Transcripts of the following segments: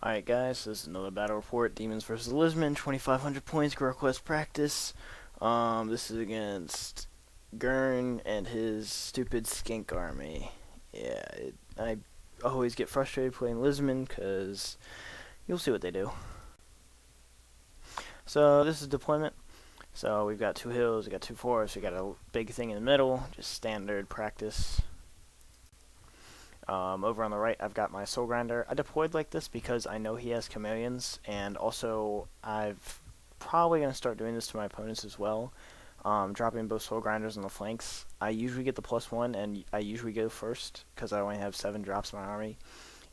Alright guys, this is another battle report. Daemons vs Lizards, 2,500 points, Girl Quest practice. This is against Gurn and his stupid skink army. Yeah, I always get frustrated playing Lizards because you'll see what they do. So this is deployment. So we've got two hills, we've got two forests, we got a big thing in the middle, just standard practice. Over on the right, I've got my Soul Grinder. I deployed like this because I know he has chameleons, and also I've probably going to start doing this to my opponents as well. Dropping both Soul Grinders on the flanks. I usually get the +1, and I usually go first because I only have 7 drops in my army.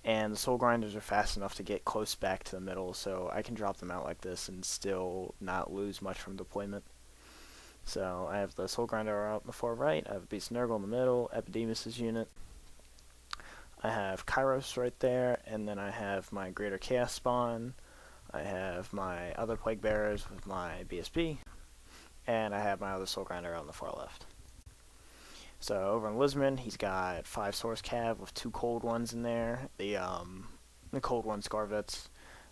And the Soul Grinders are fast enough to get close back to the middle, so I can drop them out like this and still not lose much from deployment. So I have the Soul Grinder out in the far right, I have Beast Nurgle in the middle, Epidemus' unit. I have Kairos right there, and then I have my Greater Chaos Spawn, I have my other Plague Bearers with my BSB, and I have my other Soul Grinder out on the far left. So over in Lizards, he's got 5 Source Cav with 2 cold ones in there. The cold one Scarvets,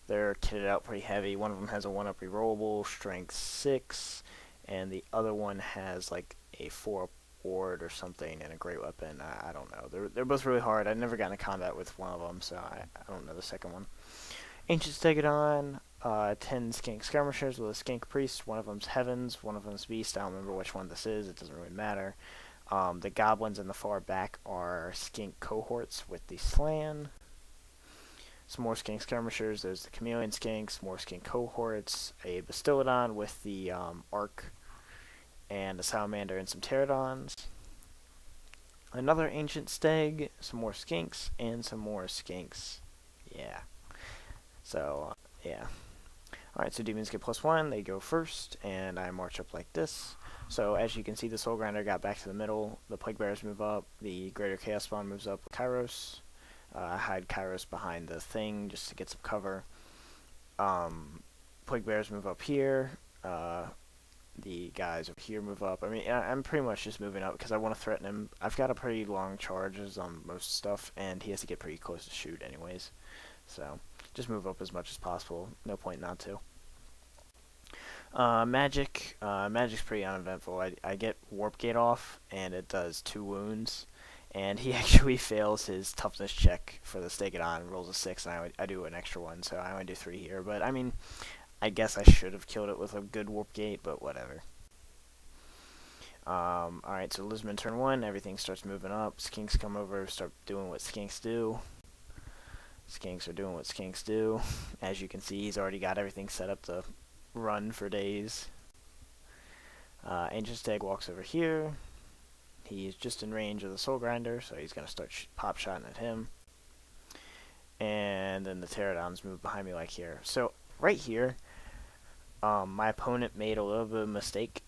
they're kitted out pretty heavy. One of them has a 1-up rerollable, strength 6, and the other one has like a 4-up ward or something and a great weapon. I don't know. They're both really hard. I've never gotten into combat with one of them, so I don't know the second one. Ancient Stegodon, 10 Skink Skirmishers with a Skink Priest. One of them's Heavens, one of them's Beast. I don't remember which one this is. It doesn't really matter. The Goblins in the far back are Skink Cohorts with the Slan. Some more Skink Skirmishers. There's the Chameleon Skinks, more Skink Cohorts, a Bastiladon with the Arc, and a Salamander and some Pterodons. Another Ancient Steg, some more Skinks, and some more Skinks. Yeah. So, yeah. Alright, so Demons get +1, they go first, and I march up like this. So, as you can see, the Soul Grinder got back to the middle, the Plague Bearers move up, the Greater Chaos Spawn moves up with Kairos. I hide Kairos behind the thing just to get some cover. Plague Bearers move up here. The guys over here move up. I mean, I'm pretty much just moving up because I want to threaten him. I've got a pretty long charges on most stuff, and he has to get pretty close to shoot anyways. So, just move up as much as possible. No point not to. Magic. Magic's pretty uneventful. I get Warp Gate off, and it does 2 wounds. And he actually fails his toughness check for the Stegodon, rolls a 6, and I do an extra one, so I only do 3 here. But, I mean, I guess I should have killed it with a good Warp Gate, but whatever. Alright, so Lizards turn 1, everything starts moving up. Skinks come over, start doing what Skinks do. Skinks are doing what Skinks do. As you can see, he's already got everything set up to run for days. Ancient Stag walks over here. He's just in range of the Soul Grinder, so he's going to start pop shotting at him. And then the Pterodons move behind me like here. So, right here, my opponent made a little bit of a mistake.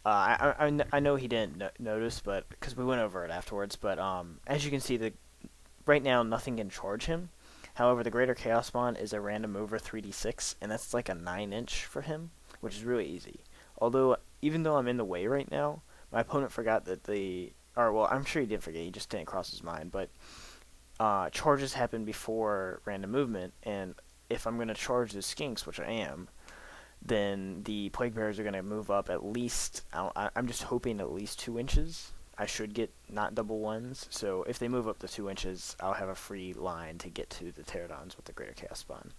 I know he didn't notice, but because we went over it afterwards. But as you can see, right now nothing can charge him. However, the Greater Chaos Spawn is a random mover 3d6, and that's like a 9-inch for him, which is really easy. Although, even though I'm in the way right now, my opponent forgot that well, I'm sure he didn't forget. He just didn't cross his mind. But charges happen before random movement, and if I'm going to charge the Skinks, which I am, then the Plague Bearers are going to move up at least, I'm just hoping at least 2 inches. I should get not double ones, so if they move up to 2 inches, I'll have a free line to get to the Pterodons with the Greater Chaos Spawn.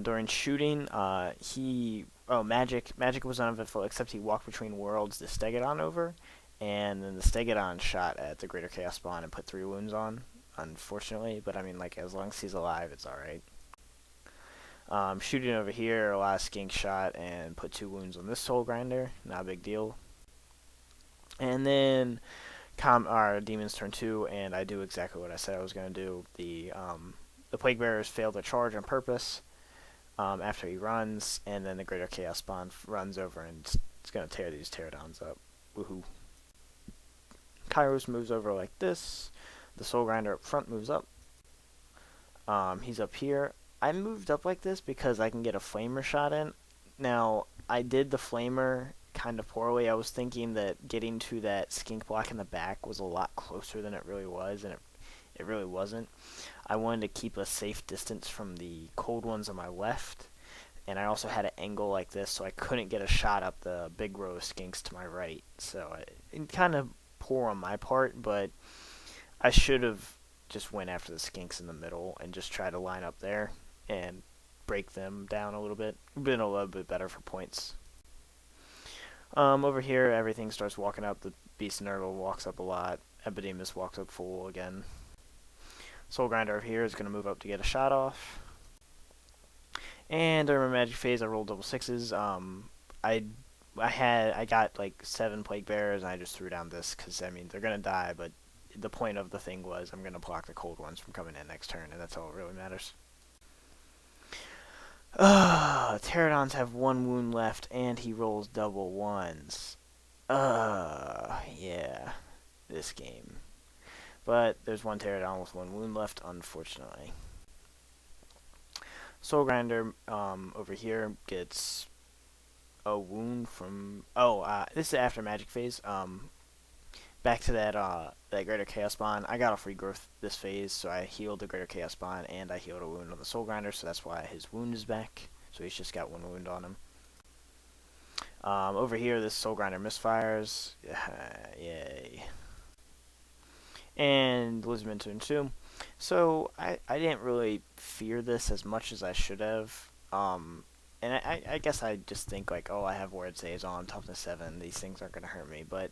During shooting, Magic was uneventful, except he walked between worlds the Stegodon over, and then the Stegodon shot at the Greater Chaos Spawn and put 3 wounds on, unfortunately, but I mean, like, as long as he's alive, it's alright. Shooting over here, a lot of Skink shot and put 2 wounds on this Soul Grinder, not a big deal. And then Demons turn 2, and I do exactly what I said I was going to do. The Plague Bearers fail to charge on purpose after he runs, and then the Greater Chaos Spawn runs over and it's going to tear these Pterodons up. Woohoo. Kairos moves over like this. The Soul Grinder up front moves up. He's up here. I moved up like this because I can get a Flamer shot in. Now, I did the Flamer kind of poorly. I was thinking that getting to that Skink block in the back was a lot closer than it really was, and it really wasn't. I wanted to keep a safe distance from the cold ones on my left, and I also had an angle like this, so I couldn't get a shot up the big row of skinks to my right. So it kind of poor on my part, but I should have just went after the skinks in the middle and just tried to line up there and break them down a little bit. Been a little bit better for points. Over here, everything starts walking up. The Beast Nurgle walks up a lot. Epidemus walks up full again. Soul Grinder over here is going to move up to get a shot off. And during my magic phase, I rolled double sixes. I got like 7 Plague Bearers, and I just threw down this because I mean they're gonna die, but the point of the thing was I'm gonna block the cold ones from coming in next turn, and that's all that really matters. Pterodons have 1 wound left, and he rolls double ones. Yeah, this game. But there's 1 Pterodon with 1 wound left, unfortunately. Soul Grinder over here gets a wound from... this is after magic phase. Back to that Greater Chaos Bond. I got a free growth this phase, so I healed the Greater Chaos Bond, and I healed a wound on the Soul Grinder, so that's why his wound is back. So he's just got 1 wound on him. Over here, this Soul Grinder misfires. Yay. And Lizardman turn 2. So I didn't really fear this as much as I should have. And I guess I just think like, oh, I have Word Saves on, toughness 7, these things aren't going to hurt me. But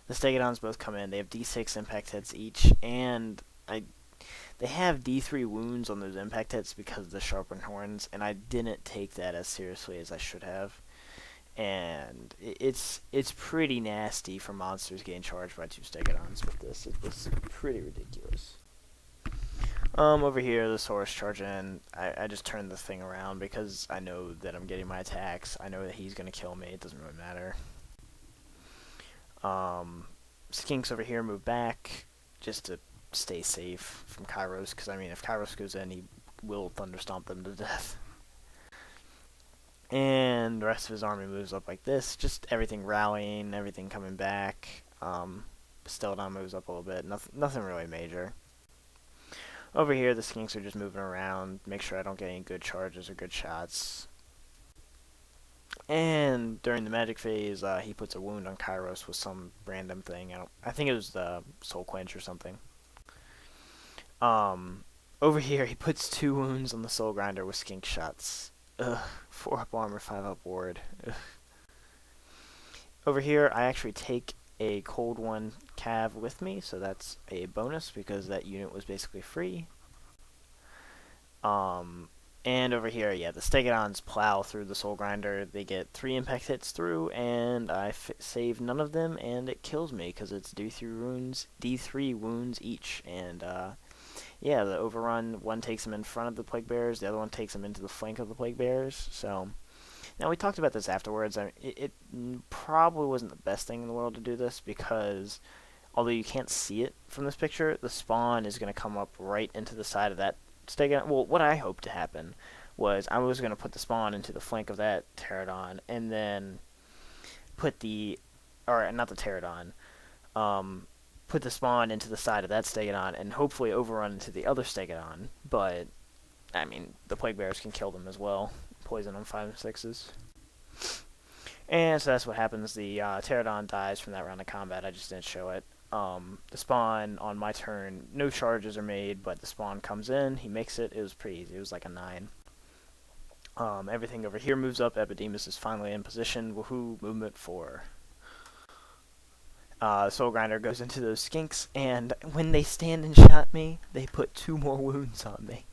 the Stegodons both come in. They have D6 impact hits each, and they have D3 wounds on those impact hits because of the sharpened horns, and I didn't take that as seriously as I should have. And it's pretty nasty for monsters getting charged by 2 Stegodons with this. It's pretty ridiculous. Over here, the Saurus charge in. I just turned the thing around because I know that I'm getting my attacks. I know that he's going to kill me. It doesn't really matter. Skinks over here move back just to stay safe from Kairos, because I mean, if Kairos goes in, he will thunderstomp them to death. And the rest of his army moves up like this, just everything rallying, everything coming back. Steldon moves up a little bit, nothing really major. Over here, the skinks are just moving around, make sure I don't get any good charges or good shots. And during the magic phase, he puts a wound on Kairos with some random thing. I think it was the Soul Quench or something. Over here, he puts 2 wounds on the Soul Grinder with skink shots. 4 up armor, 5 up ward. Ugh. Over here, I actually take a cold 1 cav with me, so that's a bonus because that unit was basically free. And over here, yeah, the Stegodons plow through the Soul Grinder. They get 3 impact hits through, and I save none of them, and it kills me because it's D3 wounds each. And yeah, the overrun, one takes him in front of the Plague Bearers, the other one takes him into the flank of the Plague Bearers. So now we talked about this afterwards. It probably wasn't the best thing in the world to do this because although you can't see it from this picture, the spawn is going to come up right into the side of that Stegodon. Well, what I hoped to happen was I was going to put the spawn into the flank of that Pterodon and then put not the Pterodon, put the spawn into the side of that Stegodon and hopefully overrun into the other Stegodon. But, I mean, the Plague Bearers can kill them as well. Poison on 5 and 6s. And so that's what happens. The Pterodon dies from that round of combat. I just didn't show it. The spawn on my turn, no charges are made, but the spawn comes in, he makes it. It was pretty easy. It was like a 9. Everything over here moves up. Epidemus is finally in position. Woohoo! Movement 4. Soul Grinder goes into those skinks, and when they stand and shot me, they put 2 more wounds on me.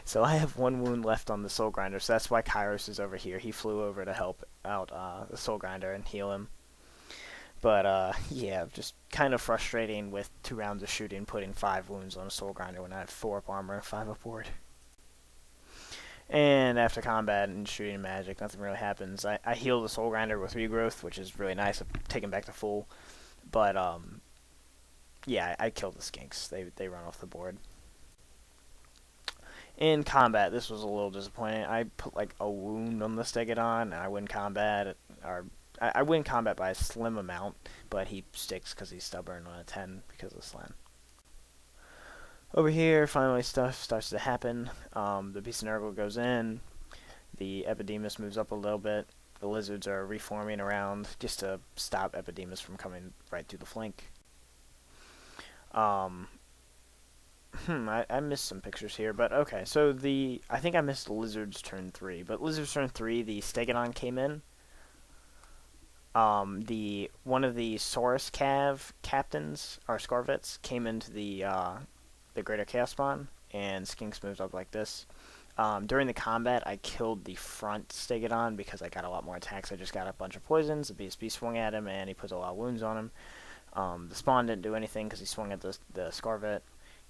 So I have 1 wound left on the Soul Grinder, so that's why Kairos is over here. He flew over to help out the Soul Grinder and heal him. But, yeah, just kind of frustrating with 2 rounds of shooting, putting 5 wounds on a Soul Grinder when I have 4 up armor and 5 up ward. And after combat and shooting magic, nothing really happens. I heal the Soul Grinder with regrowth, which is really nice. I take him back to full. But, yeah, I killed the skinks. They run off the board. In combat, this was a little disappointing. I put, like, a wound on the Stegodon, and I win combat, I win combat by a slim amount, but he sticks because he's stubborn on a 10 because of Slan. Over here, finally stuff starts to happen. The Beast of Nurgle goes in. The Epidemus moves up a little bit. The lizards are reforming around just to stop Epidemus from coming right through the flank. Um, I missed some pictures here, but okay. So I think I missed Lizards turn 3, but Lizards turn 3, the Stegodon came in. The one of the Saurus Cav captains or Scarvets came into the Greater Chaos Spawn, and Skinks moved up like this. During the combat, I killed the front Stegodon because I got a lot more attacks. I just got a bunch of poisons. The BSB swung at him, and he put a lot of wounds on him. The Spawn didn't do anything because he swung at the Scarvet.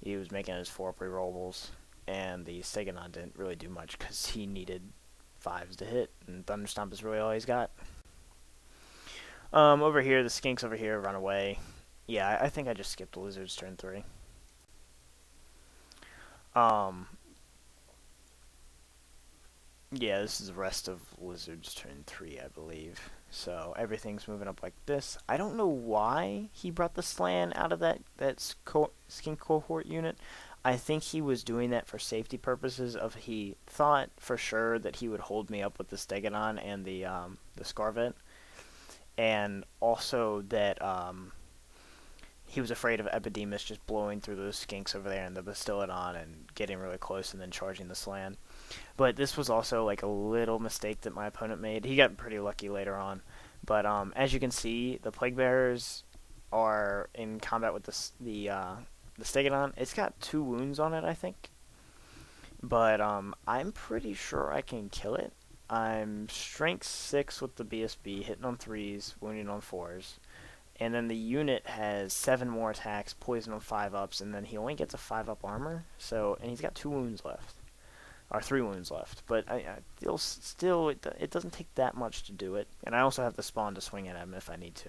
He was making his 4 pre-rollables, and the Stegodon didn't really do much because he needed 5s to hit, and Thunderstomp is really all he's got. Over here, the Skinks over here run away. Yeah, I think I just skipped the Lizards turn 3. Yeah, this is the rest of Lizards turn 3, I believe. So everything's moving up like this. I don't know why he brought the Slan out of that Skink cohort unit. I think he was doing that for safety purposes. He thought for sure that he would hold me up with the Stegodon and the Scarvet, and also that he was afraid of Epidemus just blowing through those Skinks over there and the Bastiladon and getting really close and then charging the Slan. But this was also like a little mistake that my opponent made. He got pretty lucky later on. But as you can see, the Plague Bearers are in combat with the Stegodon. It's got 2 wounds on it, I think. But I'm pretty sure I can kill it. I'm strength 6 with the BSB, hitting on 3s, wounding on 4s. And then the unit has 7 more attacks, poison on 5-ups, and then he only gets a 5-up armor. So, and he's got 2 wounds left. Or 3 wounds left. But it doesn't take that much to do it. And I also have the Spawn to swing at him if I need to.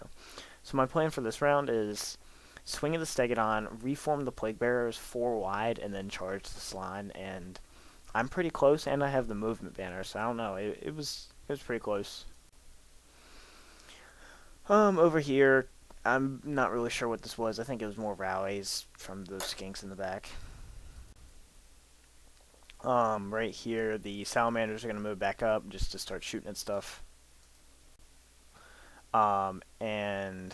So my plan for this round is swing at the Stegodon, reform the Plague Bearers 4 wide, and then charge the Slan. And I'm pretty close, and I have the movement banner, so I don't know. It was pretty close. Over here, I'm not really sure what this was. I think it was more rallies from those Skinks in the back. Right here, the Salamanders are going to move back up just to start shooting at stuff. And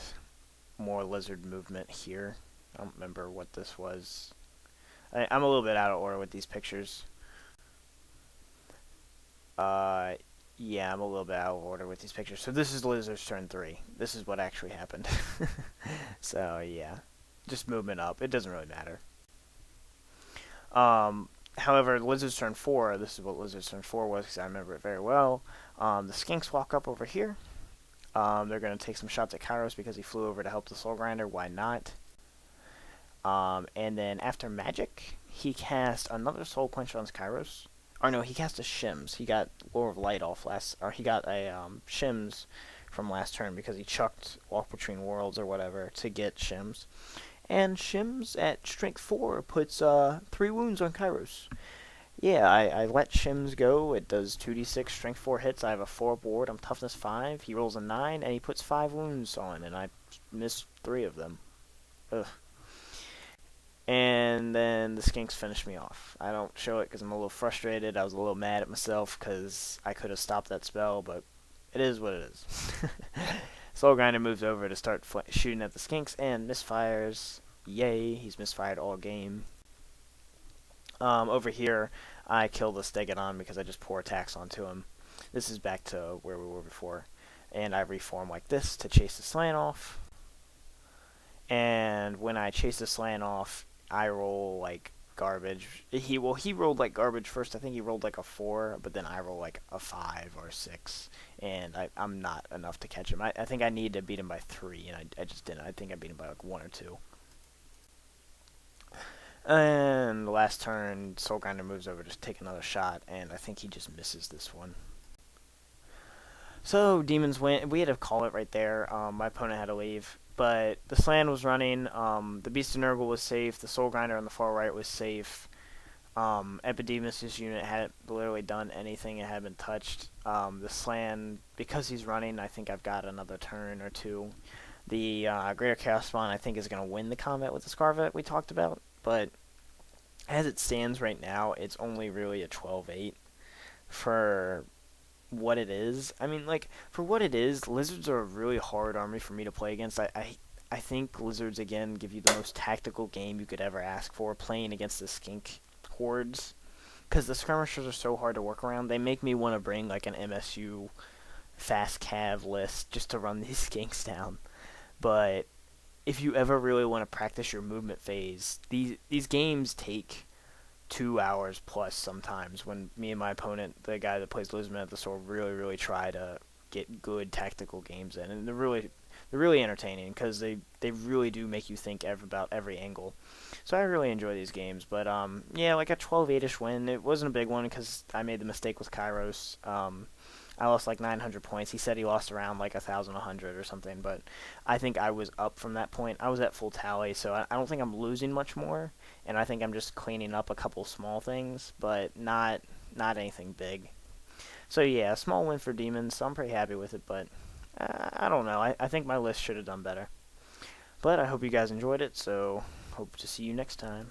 more lizard movement here. I don't remember what this was. I'm a little bit out of order with these pictures. Yeah, I'm a little bit out of order with these pictures. So this is Lizard's turn 3. This is what actually happened. So, yeah. Just movement up. It doesn't really matter. However, Lizard's turn 4, this is what Lizard's turn 4 was because I remember it very well. The Skinks walk up over here. They're going to take some shots at Kairos because he flew over to help the Soul Grinder. Why not? And then after Magic, he cast another Soul Quench on Kairos. Or no, he cast a Shims. He got Lore of Light off he got a Shims from last turn because he chucked Walk Between Worlds or whatever to get Shims. And Shims at Strength 4 puts 3 wounds on Kairos. Yeah, I let Shims go. It does 2d6 Strength 4 hits. I have a 4 board. I'm Toughness 5. He rolls a 9, and he puts 5 wounds on, and I missed 3 of them. Ugh. And then the Skinks finished me off. I don't show it because I'm a little frustrated. I was a little mad at myself because I could have stopped that spell, but it is what it is. Soul Grinder moves over to start shooting at the Skinks and misfires. Yay, he's misfired all game. Over here, I kill the Stegodon because I just pour attacks onto him. This is back to where we were before. And I reform like this to chase the Slan off. And when I chase the Slan off, I roll like garbage. He rolled like garbage first. I think he rolled like a 4, but then I roll like a 5 or a 6, and I'm not enough to catch him. I think I need to beat him by 3, and I just didn't. I think I beat him by like 1 or 2. And the last turn, Soul Grinder moves over to take another shot, and I think he just misses this one. So Demons win. We had to call it right there. My opponent had to leave. But the Slan was running, the Beast of Nurgle was safe, the Soul Grinder on the far right was safe, Epidemus' unit hadn't literally done anything, it hadn't been touched. The Slan, because he's running, I think I've got another turn or 2. The Greater Chaos Spawn, I think, is going to win the combat with the Scarvet we talked about, but as it stands right now, it's only really a 12-8 for what it is. I mean, like, for what it is, lizards are a really hard army for me to play against. I think lizards, again, give you the most tactical game you could ever ask for, playing against the skink hordes. Because the skirmishers are so hard to work around, they make me want to bring, like, an MSU fast cav list just to run these skinks down. But if you ever really want to practice your movement phase, these games take 2 hours plus sometimes when me and my opponent, the guy that plays Lizardman at the store, really try to get good tactical games in, and they're really entertaining because they really do make you think about every angle. So I really enjoy these games, but yeah, like a 12-8ish win. It wasn't a big one because I made the mistake with Kairos. I lost like 900 points. He said he lost around like 1,100 or something, but I think I was up from that point. I was at full tally, so I don't think I'm losing much more, and I think I'm just cleaning up a couple small things, but not anything big. So yeah, a small win for Demons, so I'm pretty happy with it, but I don't know. I think my list should have done better. But I hope you guys enjoyed it, so hope to see you next time.